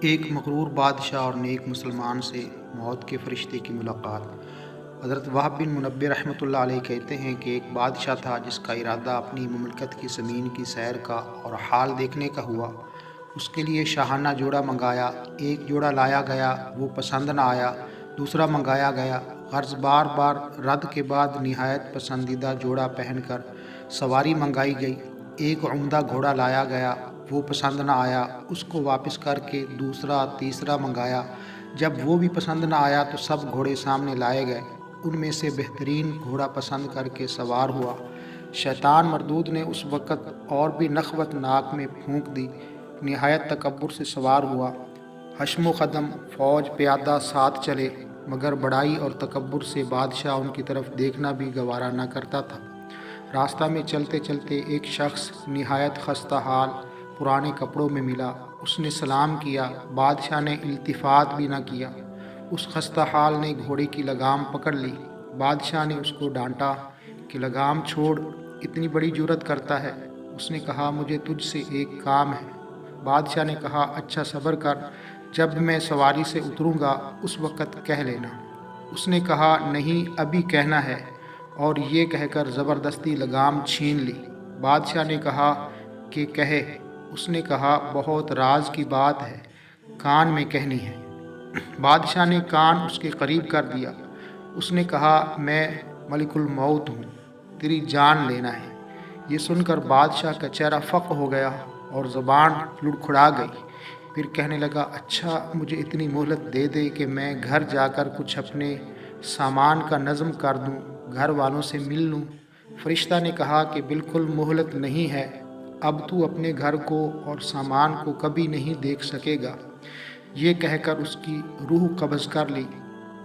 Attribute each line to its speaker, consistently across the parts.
Speaker 1: ایک مغرور بادشاہ اور نیک مسلمان سے موت کے فرشتے کی ملاقات۔ حضرت وہب بن منبہ رحمۃ اللہ علیہ کہتے ہیں کہ ایک بادشاہ تھا جس کا ارادہ اپنی مملکت کی زمین کی سیر کا اور حال دیکھنے کا ہوا۔ اس کے لیے شاہانہ جوڑا منگایا۔ ایک جوڑا لایا گیا، وہ پسند نہ آیا۔ دوسرا منگایا گیا، غرض بار بار رد کے بعد نہایت پسندیدہ جوڑا پہن کر سواری منگائی گئی۔ ایک عمدہ گھوڑا لایا گیا، وہ پسند نہ آیا۔ اس کو واپس کر کے دوسرا تیسرا منگایا۔ جب وہ بھی پسند نہ آیا تو سب گھوڑے سامنے لائے گئے۔ ان میں سے بہترین گھوڑا پسند کر کے سوار ہوا۔ شیطان مردود نے اس وقت اور بھی نخوت ناک میں پھونک دی، نہایت تکبر سے سوار ہوا۔ حشم و قدم فوج پیادہ ساتھ چلے، مگر بڑائی اور تکبر سے بادشاہ ان کی طرف دیکھنا بھی گوارا نہ کرتا تھا۔ راستہ میں چلتے چلتے ایک شخص نہایت خستہ حال پرانے کپڑوں میں ملا۔ اس نے سلام کیا، بادشاہ نے التفات بھی نہ کیا۔ اس خستہ حال نے گھوڑے کی لگام پکڑ لی۔ بادشاہ نے اس کو ڈانٹا کہ لگام چھوڑ، اتنی بڑی جرأت کرتا ہے۔ اس نے کہا، مجھے تجھ سے ایک کام ہے۔ بادشاہ نے کہا، اچھا صبر کر، جب میں سواری سے اتروں گا اس وقت کہہ لینا۔ اس نے کہا، نہیں، ابھی کہنا ہے، اور یہ کہہ کر زبردستی لگام چھین لی۔ بادشاہ نے کہا کہ کہے۔ اس نے کہا، بہت راز کی بات ہے، کان میں کہنی ہے۔ بادشاہ نے کان اس کے قریب کر دیا۔ اس نے کہا، میں ملک الموت ہوں، تیری جان لینا ہے۔ یہ سن کر بادشاہ کا چہرہ فق ہو گیا اور زبان لڑکھڑا گئی۔ پھر کہنے لگا، اچھا مجھے اتنی مہلت دے دے کہ میں گھر جا کر کچھ اپنے سامان کا نظم کر دوں، گھر والوں سے مل لوں۔ فرشتہ نے کہا کہ بالکل مہلت نہیں ہے، اب تو اپنے گھر کو اور سامان کو کبھی نہیں دیکھ سکے گا۔ یہ کہہ کر اس کی روح قبض کر لی۔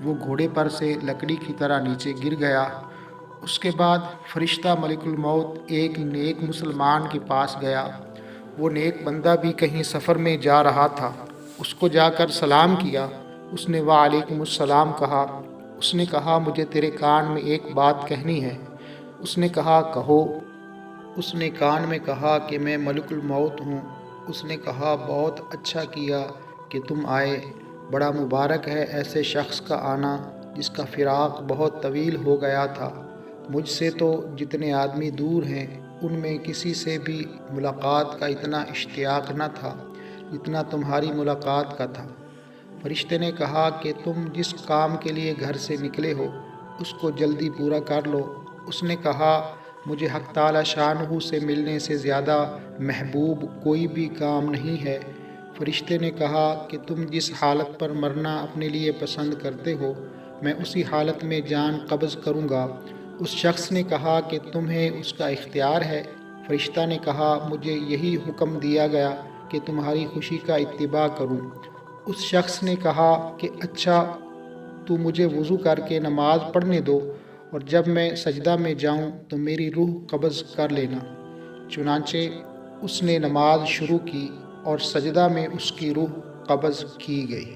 Speaker 1: وہ گھوڑے پر سے لکڑی کی طرح نیچے گر گیا۔ اس کے بعد فرشتہ ملک الموت ایک نیک مسلمان کے پاس گیا۔ وہ نیک بندہ بھی کہیں سفر میں جا رہا تھا۔ اس کو جا کر سلام کیا۔ اس نے وعلیکم السلام کہا۔ اس نے کہا، مجھے تیرے کان میں ایک بات کہنی ہے۔ اس نے کہا، کہو۔ اس نے کان میں کہا کہ میں ملک الموت ہوں۔ اس نے کہا، بہت اچھا کیا کہ تم آئے، بڑا مبارک ہے ایسے شخص کا آنا جس کا فراق بہت طویل ہو گیا تھا۔ مجھ سے تو جتنے آدمی دور ہیں ان میں کسی سے بھی ملاقات کا اتنا اشتیاق نہ تھا جتنا تمہاری ملاقات کا تھا۔ فرشتے نے کہا کہ تم جس کام کے لیے گھر سے نکلے ہو اس کو جلدی پورا کر لو۔ اس نے کہا، مجھے حق تعالی شانہ سے ملنے سے زیادہ محبوب کوئی بھی کام نہیں ہے۔ فرشتے نے کہا کہ تم جس حالت پر مرنا اپنے لیے پسند کرتے ہو میں اسی حالت میں جان قبض کروں گا۔ اس شخص نے کہا کہ تمہیں اس کا اختیار ہے۔ فرشتہ نے کہا، مجھے یہی حکم دیا گیا کہ تمہاری خوشی کا اتباع کروں۔ اس شخص نے کہا کہ اچھا، تو مجھے وضو کر کے نماز پڑھنے دو، اور جب میں سجدہ میں جاؤں تو میری روح قبض کر لینا۔ چنانچہ اس نے نماز شروع کی اور سجدہ میں اس کی روح قبض کی گئی۔